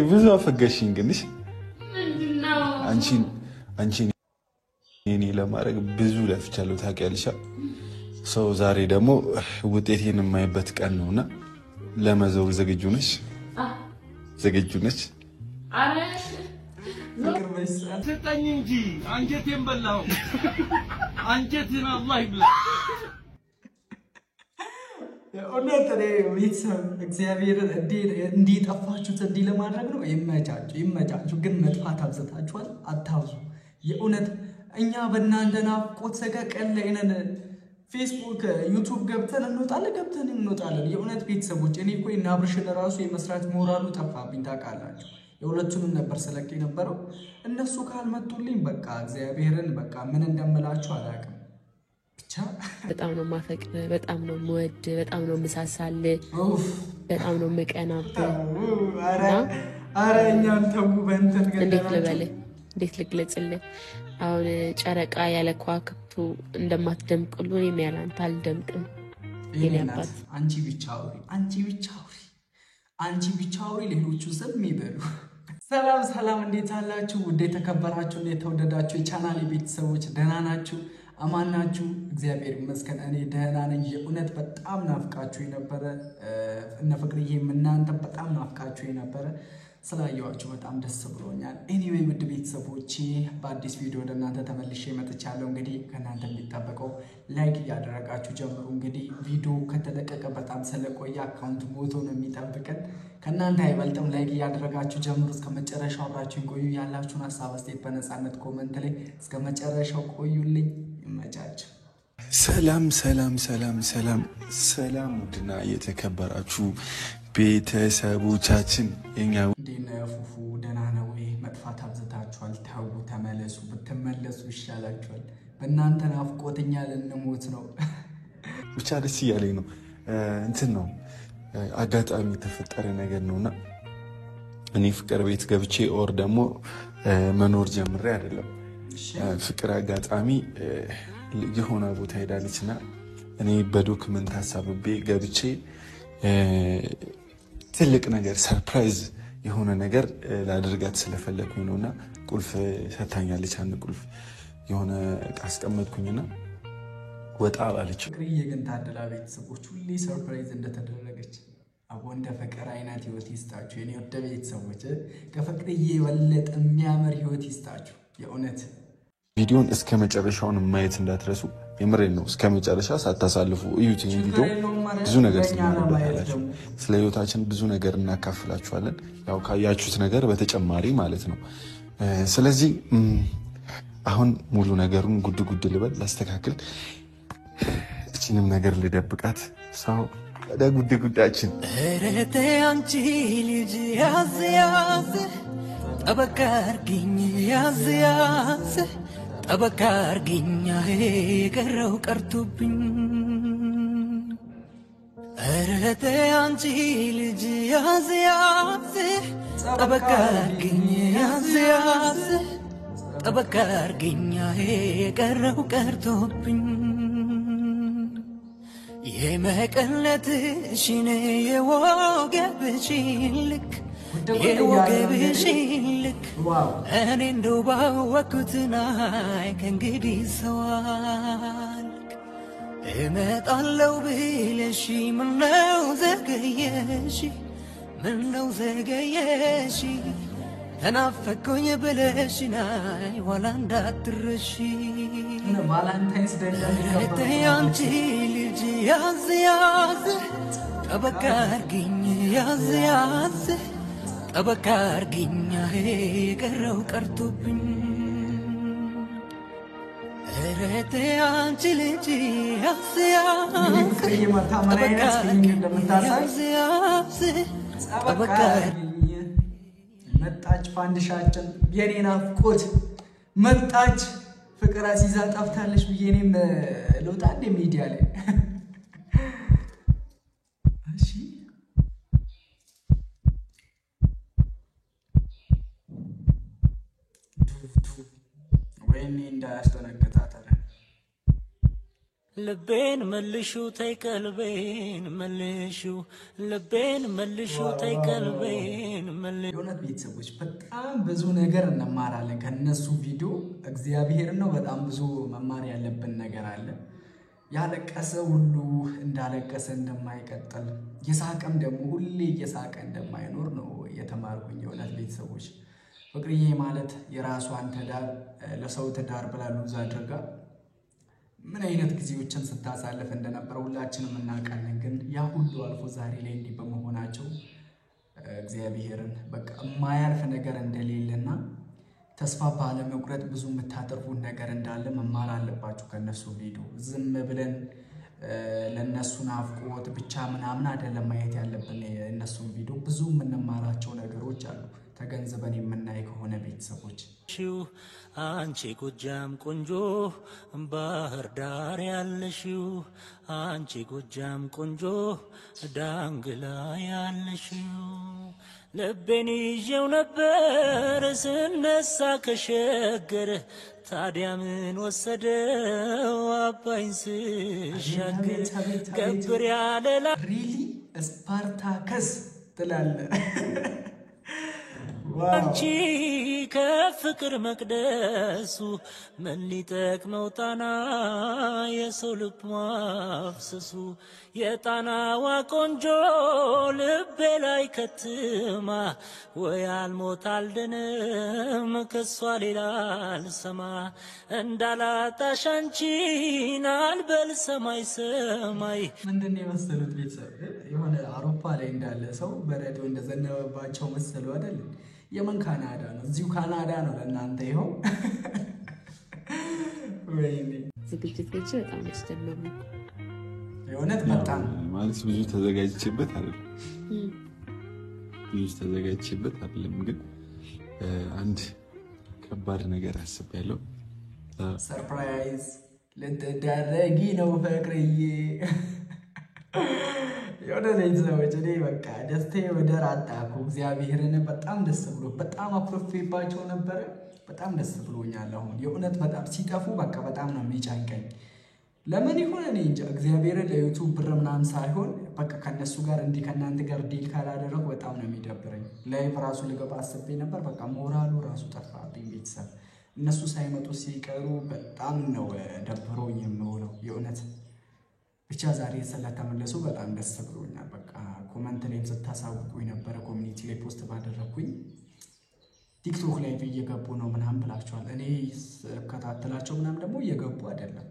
ብዙ አፈገሽኝ ግንሽ አንቺን እኔ ለማድረግ ብዙ ለፍቻለሁ ታውቂያለሽ። ሰው ዛሬ ደግሞ ውጤቴን የማይበት ቀን ነውና ለመዞር ዝግጁ ነሽ? አረ ስጠኝ እንጂ አንጀቴን በላው። አንጀቴን አላህ ይብላ። እውነት ቤተሰብ እግዚአብሔርን እንዲህ ጠፋችሁት እንዲህ ለማድረግ ነው። ይመቻችሁ። ግን መጥፋት አብዝታችኋል። አታብዙ። የእውነት እኛ በእናንተ ናፍቆት ሰቀቀን ላይ ነን። ፌስቡክ ዩቲዩብ ገብተን እንወጣለን። የእውነት ቤተሰቦች እኔ እኮ እና አብርሽን ራሱ የመስራት ሞራሉ ጠፋብኝ ታውቃላችሁ። የሁለቱንም ነበር ስለቀ የነበረው። እነሱ ካልመጡልኝ በቃ እግዚአብሔርን በቃ ምን እንደምላችሁ አላውቅም። ብቻ በጣም ነው ማፈቅር፣ በጣም ነው ወድ፣ በጣም ነው መሳሳል፣ በጣም ነው መቀናብ። አረ እኛን ተው በእንትን ገደላችሁ። እንዴት ልግለጽልህ? አሁን ጨረቃ ያለ ከዋክብቱ እንደማትደምቅሉ እኔም ያለ አንተ አልደምቅም። የኔ አባት አንቺ ብቻ አውሪ ሌሎቹ ዝም ይበሉ። ሰላም እንዴት አላችሁ? ውድ የተከበራችሁ እና የተወደዳችሁ የቻናሌ ቤተሰቦች ደህና ናችሁ? አማን ናችሁ? እግዚአብሔር ይመስገን እኔ ደህና ነኝ። የእውነት በጣም ናፍቃችሁ ነበረ። እነ ፍቅርዬም እናንተ በጣም ናፍቃችሁ ነበረ። ስላየዋችሁ በጣም ደስ ብሎኛል። ኤኒዌይ ውድ ቤተሰቦቼ በአዲስ ቪዲዮ ወደ እናንተ ተመልሼ መጥቻለሁ። እንግዲህ ከእናንተ የሚጠበቀው ላይክ እያደረጋችሁ ጀምሩ። እንግዲህ ቪዲዮ ከተለቀቀ በጣም ስለቆየ አካውንት ሞቶ ነው የሚጠብቀን። ከእናንተ አይበልጥም። ላይክ እያደረጋችሁ ጀምሩ። እስከ መጨረሻው አብራችሁን ቆዩ። ያላችሁን ሀሳብ አስተያየት በነፃነት ኮመንት ላይ እስከ መጨረሻው ቆዩልኝ። ይመቻችሁ። ሰላም ውድና የተከበራችሁ ቤተሰቦቻችን የኛ ፉፉ ደህና ነው ወይ? መጥፋት አብዝታችኋል። ታው ተመለሱ። ብትመለሱ ይሻላችኋል። በእናንተ ናፍቆትኛ ልንሞት ነው። ብቻ ደስ እያለኝ ነው። እንትን ነው አጋጣሚ የተፈጠረ ነገር ነውና እኔ ፍቅር ቤት ገብቼ ኦር ደግሞ መኖር ጀምሬ አይደለም። ፍቅር አጋጣሚ የሆነ ቦታ ሄዳለችና እኔ በዶክመንት ሐሳብቤ ገብቼ ትልቅ ነገር ሰርፕራይዝ የሆነ ነገር ላደርጋት ስለፈለኩኝ ነውና ቁልፍ ሰታኛለች። አንድ ቁልፍ የሆነ አስቀመጥኩኝና ወጣ አለች። ፍቅርዬ ግን ታደላ ቤተሰቦች ሁሌ ሰርፕራይዝ እንደተደረገች አቦ እንደ ፍቅር አይነት ህይወት ይስጣችሁ። የኔ ወደ ቤተሰቦች ከፍቅርዬ የበለጠ የሚያምር ህይወት ይስጣችሁ። የእውነት ቪዲዮን እስከ መጨረሻውን ማየት እንዳትረሱ። የምሬን ነው። እስከ መጨረሻ ሳታሳልፉ እዩት። ይሄን ቪዲዮ ብዙ ነገር ትማሩበታላችሁ። ስለ ህይወታችን ብዙ ነገር እናካፍላችኋለን። ያው ካያችሁት ነገር በተጨማሪ ማለት ነው። ስለዚህ አሁን ሙሉ ነገሩን ጉድ ልበል ላስተካክል። እቺንም ነገር ልደብቃት። ሰው ወደ ጉዳችን እረቴ አንቺ ልጅ ያዝ ጠበቃ አርጊኝ ያዝ ጠበቃ አርጊኝ የቀረው ቀርቶብኝ። እረቴ አንቺ ልጅ ያዝ ጠበቃ አርጊኝ ያዝ ጠበቃ አርጊኝ የቀረው ቀርቶብኝ። የመቀነትሽን የወገብሽን ልክ እኔ እንደው ባወኩትና ከእንግዲህ ሰው አልክ። እመጣለሁ ብለሽ ምነው ዘገየሽ ተናፈኩኝ ብለሽ ናይ ኋላ እንዳትረሺ። አንቺ ልጅ ያዝ ጠበቃ አርጊኝ ያዝ ጠበቃ አርጊኝ የቀረው ቀርቶብኝ። እረቴ አንቺ ልጅ ያዝ ጠበቃ መጣች ፋንድሻችን የኔ ናፍቆት መጣች። ፍቅር አሲዛ ጠፍታለች ብዬ እኔም ልውጣ እንደ ሚዲያ ላይ እሺ ወይኔ እንዳያስጠነቅጣት አለ። ልቤን መልሹ ተይ ቀልቤን መልሹ ልቤን መልሹ ተይ ቀልቤን መልሹ የእውነት ቤተሰቦች በጣም ብዙ ነገር እንማራለን ከነሱ ቪዲዮ እግዚአብሔር ነው በጣም ብዙ መማር ያለብን ነገር አለ ያለቀሰ ሁሉ እንዳለቀሰ እንደማይቀጥል የሳቀም ደግሞ ሁሌ እየሳቀ እንደማይኖር ነው የተማርኩኝ የእውነት ቤተሰቦች ፍቅርዬ ማለት የራሷን ትዳር ለሰው ትዳር ብላ ሉዝ አድርጋ ምን አይነት ጊዜዎችን ስታሳልፍ እንደነበር ሁላችንም እናውቃለን ግን ያ ሁሉ አልፎ ዛሬ ላይ እንዲህ በመሆናቸው እግዚአብሔርን በቃ የማያልፍ ነገር እንደሌለና ተስፋ ባለመቁረጥ ብዙ የምታተርፉት ነገር እንዳለ መማር አለባችሁ ከነሱ ቪዲዮ ዝም ብለን ለነሱ ናፍቆት ብቻ ምናምን አይደለም ማየት ያለብን እነሱ ቪዲዮ ብዙ የምንማራቸው ነገሮች አሉ ተገንዝበን የምናይ ከሆነ ቤተሰቦች አንቺ ጎጃም ቆንጆ ባህር ዳር ያለሽው አንቺ ጎጃም ቆንጆ ዳንግላ ያለሽው ልቤን ይዤው ነበር ስነሳ ከሸገር ታዲያ ምን ወሰደው አባይን ስሻገር ገብር ያለላ ሪሊ ስፓርታከስ ትላለ አንቺ ከፍቅር መቅደሱ ምን ሊጠቅመው ጣና የሰው ልብ ማፍሰሱ የጣናዋ ቆንጆ ልቤ ላይ ከትማ ወይ አልሞት አልድንም ከሷ ሌላ አልሰማ እንዳላጣሽ አንቺን አልበል ሰማይ ሰማይ ምንድን የመሰሉት ቤተሰብ የሆነ አውሮፓ ላይ እንዳለ ሰው በረዶ እንደዘነበባቸው መሰሉ አይደል የመን ካናዳ ነው እዚሁ ካናዳ ነው ለእናንተ ይኸው ወይኔ ዝግጅት ልጅ በጣም ያስደመሙ የእውነት በጣም ማለት ብዙ ተዘጋጅቼበት አይደለም ግን አንድ ከባድ ነገር አስቤያለሁ ሰርፕራይዝ ልትደረጊ ነው ፍቅርዬ የሆነ ቤተሰቦች እኔ በቃ ደስታዬ ወደር አጣኩ እግዚአብሔርን በጣም ደስ ብሎ በጣም አኩርፌባቸው ነበረ በጣም ደስ ብሎኛል አሁን የእውነት በጣም ሲጠፉ በቃ በጣም ነው የሚጫንቀኝ ለምን ይሆን እኔ እንጃ እግዚአብሔርን ለዩቲዩብ ብር ምናምን ሳይሆን በቃ ከነሱ ጋር እንዲህ ከእናንተ ጋር ዲል ካላደረኩ በጣም ነው የሚደብረኝ ላይቭ ራሱ ልገባ አስቤ ነበር በቃ ሞራሉ ራሱ ጠፋብኝ ቤተሰብ እነሱ ሳይመጡ ሲቀሩ በጣም ነው ደብሮኝ የምውለው የእውነት ብቻ ዛሬ ስለተመለሱ በጣም ደስ ብሎኛል በቃ ኮሜንት ላይ ስታሳውቁኝ ነበር ኮሚኒቲ ላይ ፖስት ባደረኩኝ ቲክቶክ ላይ እየገቡ ነው ምናምን ብላችኋል እኔ ከታተላቸው ምናምን ደግሞ እየገቡ አይደለም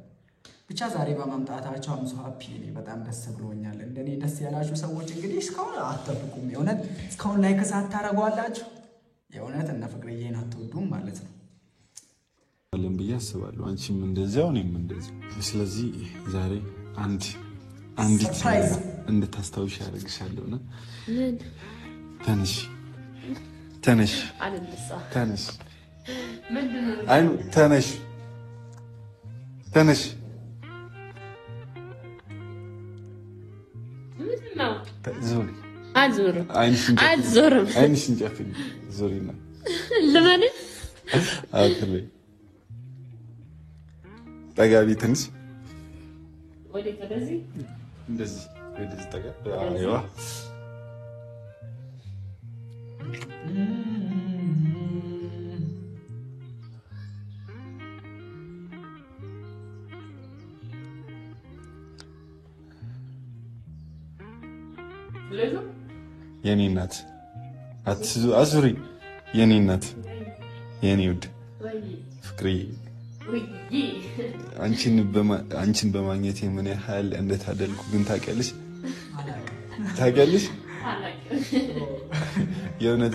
ብቻ ዛሬ በመምጣታቸው አምሶ ሃፒ እኔ በጣም ደስ ብሎኛል እንደኔ ደስ ያላችሁ ሰዎች እንግዲህ እስካሁን አትጠብቁም የእውነት እስካሁን ላይክ ሳታረጓላችሁ የእውነት እነ ፍቅርዬን አትወዱም ማለት ነው አለም ብዬ አስባለሁ አንቺም እንደዚያው እኔም እንደዚያው ስለዚህ ዛሬ አንዲት እንድታስታውሽ ያደርግሻለሁና ተነሽ አልንሳ ተነሽ ምንድነው አይ ተነሽ ምንድነው ዞሪ አልዞርም አይንሽን ጨፍኝ ዞሪና ለማን አትሌ ጠጋቢ ትንሽ ወደዚህ እንደዚህ ጠጋ አይዋ የኔ እናት አዙሪ የኔ እናት የኔ ውድ ፍቅርዬ አንቺን በማግኘት ምን ያህል እንደታደልኩ ግን ታውቂያለሽ የእውነት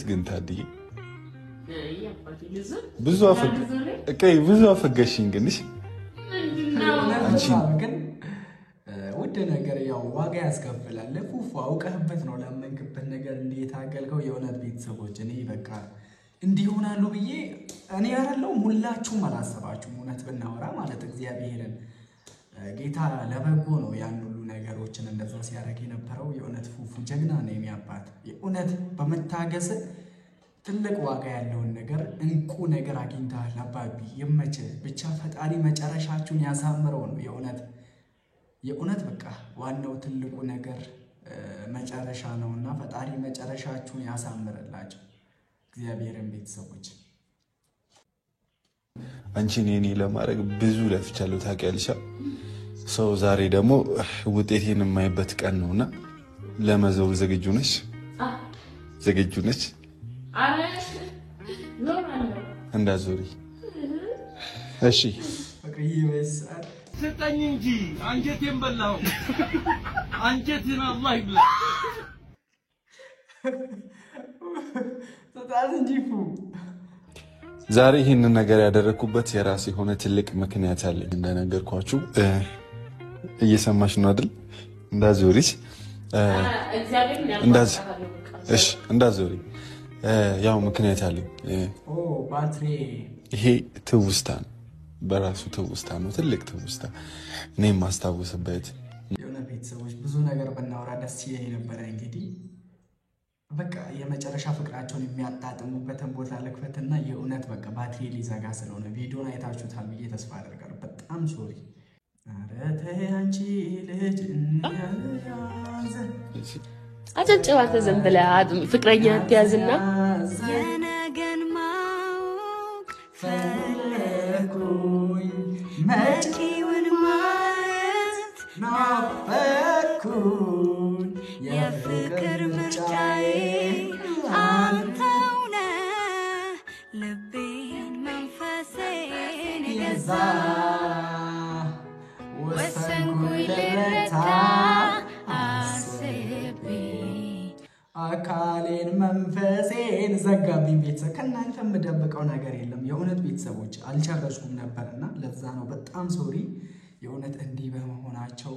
ግን ታድዬ ብዙ አፈገሽኝ ግንሽ ግን ውድ ነገር ያው ዋጋ ያስከፍላል ለፉፉ አውቀህበት ነው ላመንክበት ነገር እንዴት አገልከው የእውነት ቤተሰቦች እኔ በቃ እንዲሆናሉ ብዬ እኔ አይደለም ሁላችሁም አላሰባችሁም እውነት ብናወራ ማለት እግዚአብሔርን ጌታ ለበጎ ነው ያን ሁሉ ነገሮችን እንደዛ ሲያደርግ የነበረው የእውነት ፉፉ ጀግና ነው የሚያባት የእውነት በመታገስ ትልቅ ዋጋ ያለውን ነገር እንቁ ነገር አግኝተሃል አባቢ ይመች ብቻ ፈጣሪ መጨረሻችሁን ያሳምረው ነው የእውነት በቃ ዋናው ትልቁ ነገር መጨረሻ ነውና ፈጣሪ መጨረሻችሁን ያሳምረላችሁ እግዚአብሔርን ቤተሰቦች አንቺን የኔ ለማድረግ ብዙ ለፍቻለሁ ታውቂያለሽ ሰው ዛሬ ደግሞ ውጤቴን የማይበት ቀን ነውና ለመዘው ዝግጁ ነሽ አረ እንዳዞሪ እሺ ይበሳል ስጠኝ እንጂ አንጀቴን በላው አንጀቴን አላህ ይብላ ተጣዝ እንጂፉ ዛሬ ይሄንን ነገር ያደረኩበት የራሴ ሆነ ትልቅ ምክንያት አለኝ እንደነገርኳችሁ እየሰማሽ ነው አይደል እንዳዞሪስ እንዳዞሪ ያው ምክንያት አለኝ ባትሪ ይሄ ትውስታ ነው በራሱ ትውስታ ነው ትልቅ ትውስታ እኔም ማስታወስበት የሆነ ቤተሰቦች ብዙ ነገር በእናወራ ደስ ይለኝ ነበር እንግዲህ በቃ የመጨረሻ ፍቅራቸውን የሚያጣጥሙበትን ቦታ ለክፈትና የእውነት በቃ ባትሪ ሊዘጋ ስለሆነ ቪዲዮን አይታችሁታል ብዬ ተስፋ አደርጋለሁ በጣም ሶሪ አረ ተይ አንቺ ልጅ እንያዝ አጨብጭባ ዝም ብለህ ፍቅረኛ አትያዝና የነገን ማወቅ ፈለኩኝ መጪውን ማየት ናፈኩኝ የፍቅር ምርጫዬ አንተው ነህ ልቤን መንፈሴን የገዛ ወሰንኩኝ ልረታ አስቤ አካሌን መንፈሴን ዘጋብኝ ቤተሰብ ከእናንተ የምደብቀው ነገር የለም የእውነት ቤተሰቦች አልጨረስኩም ነበርና ለዛ ነው በጣም ሶሪ የእውነት እንዲህ በመሆናቸው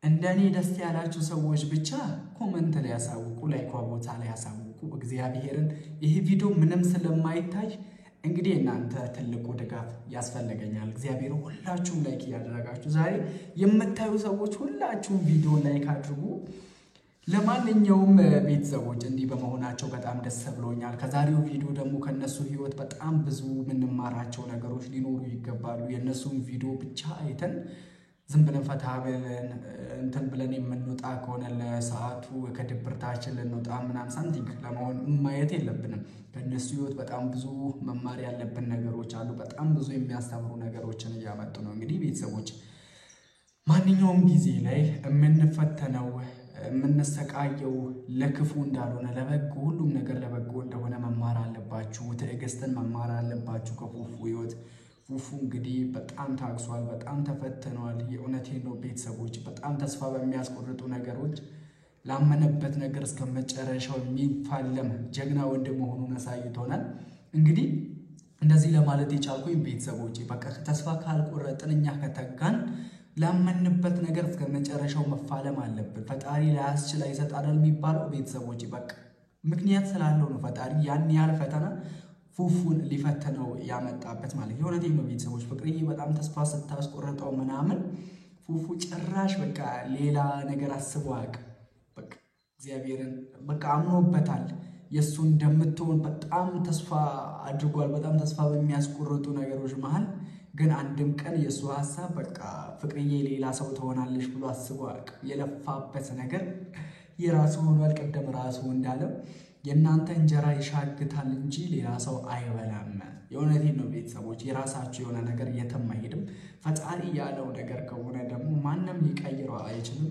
እንደኔ ደስ ያላችሁ ሰዎች ብቻ ኮሜንት ላይ ያሳውቁ ላይክ ቦታ ላይ ያሳውቁ እግዚአብሔርን ይሄ ቪዲዮ ምንም ስለማይታይ እንግዲህ እናንተ ትልቁ ድጋፍ ያስፈልገኛል እግዚአብሔር ሁላችሁም ላይክ ያደረጋችሁ ዛሬ የምታዩ ሰዎች ሁላችሁም ቪዲዮ ላይክ አድርጉ ለማንኛውም ቤተሰቦች እንዲህ በመሆናቸው በጣም ደስ ብሎኛል ከዛሬው ቪዲዮ ደግሞ ከነሱ ህይወት በጣም ብዙ ምንማራቸው ነገሮች ሊኖሩ ይገባሉ የነሱን ቪዲዮ ብቻ አይተን ዝም ብለን ፈታ ብለን እንትን ብለን የምንወጣ ከሆነ ለሰዓቱ ከድብርታችን ልንወጣ ምናምን ሳንቲንግ ለመሆን ማየት የለብንም ከነሱ ህይወት በጣም ብዙ መማር ያለብን ነገሮች አሉ በጣም ብዙ የሚያስተምሩ ነገሮችን እያመጡ ነው እንግዲህ ቤተሰቦች ማንኛውም ጊዜ ላይ የምንፈተነው የምንሰቃየው ለክፉ እንዳልሆነ ለበጎ ሁሉም ነገር ለበጎ እንደሆነ መማር አለባችሁ ትዕግስትን መማር አለባችሁ ከፉፉ ህይወት ፉፉ እንግዲህ በጣም ታግሷል በጣም ተፈትኗል የእውነቴን ነው ቤተሰቦች በጣም ተስፋ በሚያስቆርጡ ነገሮች ላመነበት ነገር እስከመጨረሻው የሚፋለም ጀግና ወንድ መሆኑን አሳይቶናል እንግዲህ እንደዚህ ለማለት የቻልኩኝ ቤተሰቦች በቃ ተስፋ ካልቆረጥን እኛ ከተጋን ላመንበት ነገር እስከመጨረሻው መፋለም አለብን ፈጣሪ ላያስችል አይሰጣል የሚባለው ቤተሰቦች በቃ ምክንያት ስላለው ነው ፈጣሪ ያን ያህል ፈተና ፉፉን ሊፈተነው ያመጣበት ማለት የእውነቴን ነው ቤተሰቦች ፍቅርዬ በጣም ተስፋ ስታስቆርጠው ምናምን ፉፉ ጭራሽ በቃ ሌላ ነገር አስቦ አያውቅም በቃ እግዚአብሔርን በቃ አምኖበታል የሱ እንደምትሆን በጣም ተስፋ አድርጓል በጣም ተስፋ በሚያስቆርጡ ነገሮች መሃል ግን አንድም ቀን የሱ ሐሳብ በቃ ፍቅርዬ ሌላ ሰው ትሆናለሽ ብሎ አስቦ አያውቅም የለፋበት ነገር የራሱ ሆኗል ቀደም ራሱ እንዳለው የእናንተ እንጀራ ይሻግታል እንጂ ሌላ ሰው አይበላም የእውነቴን ነው ቤተሰቦች የራሳችሁ የሆነ ነገር የትም አይሄድም ፈጣሪ ያለው ነገር ከሆነ ደግሞ ማንም ሊቀይረው አይችልም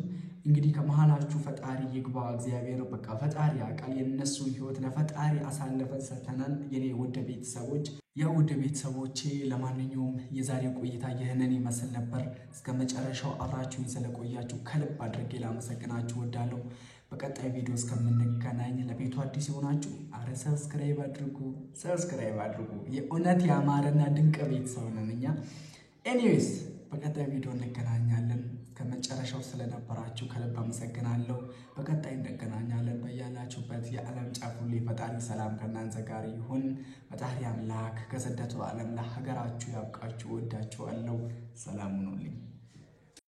እንግዲህ ከመሃላችሁ ፈጣሪ ይግባ እግዚአብሔር በቃ ፈጣሪ ያውቃል የነሱን ህይወት ለፈጣሪ አሳልፈን ሰጥተናል የኔ ውድ ቤተሰቦች የውድ ቤተሰቦቼ ለማንኛውም የዛሬ ቆይታ ይህንን ይመስል ነበር እስከመጨረሻው አብራችሁኝ ስለቆያችሁ ከልብ አድርጌ ላመሰግናችሁ ወዳለሁ በቀጣይ ቪዲዮ እስከምንገናኝ ለቤቱ አዲስ የሆናችሁ አረ ሰብስክራይብ አድርጉ የእውነት ያማረና ድንቅ ቤተሰብ ነን እኛ ኤኒዌይስ በቀጣይ ቪዲዮ እንገናኛለን ከመጨረሻው ስለነበራችሁ ከልብ አመሰግናለሁ በቀጣይ እንገናኛለን በያላችሁበት የዓለም ጫፍ ሁሉ ፈጣሪ ሰላም ከእናንተ ጋር ይሁን ፈጣሪ አምላክ ከስደቱ ዓለም ለሀገራችሁ ያብቃችሁ ወዳችኋለሁ ሰላም ሁኑልኝ